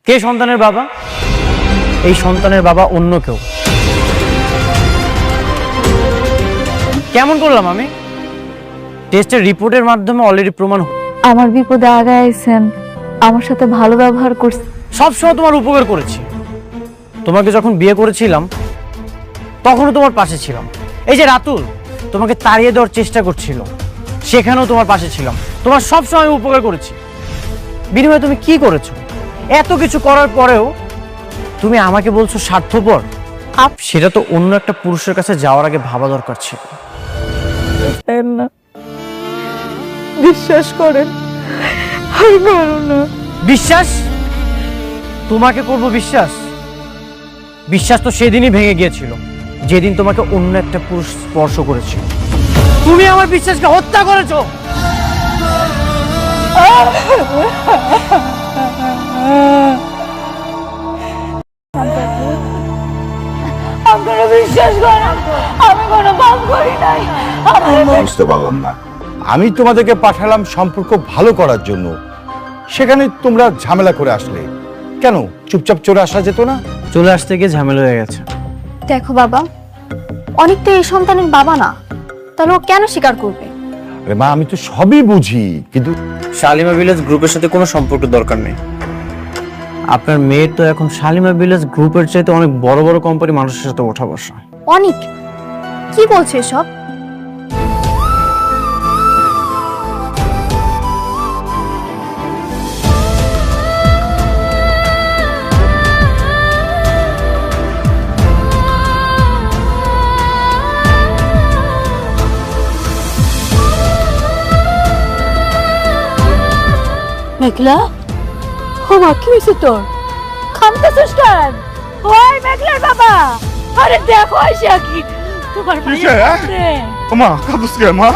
কে সন্তানের বাবা? এই সন্তানের বাবা অন্য কেউ। কেমন করলাম আমি? টেস্টের রিপোর্টের মাধ্যমে অলরেডি প্রমাণ। আমার বিপদে আগায় আইছেন, আমার সাথে ভালো ব্যবহার করছেন। সবসময় তোমার উপকার করেছি। তোমাকে যখন বিয়ে করেছিলাম তখনও তোমার পাশে ছিলাম। এই যে রাতুল তোমাকে তাড়িয়ে দেওয়ার চেষ্টা করছিল, সেখানেও তোমার পাশে ছিলাম। তোমার সবসময় উপকার করেছি। বিনিময়ে তুমি কি করেছো? এত কিছু করার পরেও তুমি আমাকে বলছো স্বার্থপর। সেটা তো অন্য একটা পুরুষের কাছে যাওয়ার আগে ভাবা দরকার ছিল। না, বিশ্বাস করেন, আর করো না। বিশ্বাস? তোমাকে করব বিশ্বাস? বিশ্বাস তো সেদিনই ভেঙে গিয়েছিল যেদিন তোমাকে অন্য একটা পুরুষ স্পর্শ করেছিল। তুমি আমার বিশ্বাসকে হত্যা করেছো। আপনারা বিশ্বাস করেন, আমি কোনো পাপ করি নাই। বুঝতে পারলাম না। আমি তোমাদেরকে পাঠালাম সম্পর্ক ভালো করার জন্য, সেখানে তোমরা ঝামেলা করে আসলে কেন? চুপচাপ চলে আসা যেত না? চলে আসতে গিয়ে ঝামেলা হয়ে গেছে। দেখো বাবা, অনেক তো এই সন্তানের বাবা না, তাহলে ও কেন স্বীকার করবে? আরে মা, আমি তো সবই বুঝি, কিন্তু শালিমা ভিলেজ গ্রুপের সাথে কোনো সম্পর্ক দরকার নেই। আপনার মেয়ের তো এখন শালিমা ভিলেজ গ্রুপের চাইতে অনেক বড় বড় কোম্পানি মানুষের সাথে ওঠা বসা। অনেক কি বলছে সব? মেঘলা, ও মা, কি হয়েছে তোর? খামতেছিস কেন? ওই মেঘলার বাবা, আরে দেখো আইসা কি তোমার মা কাঁদছিস কেন মা?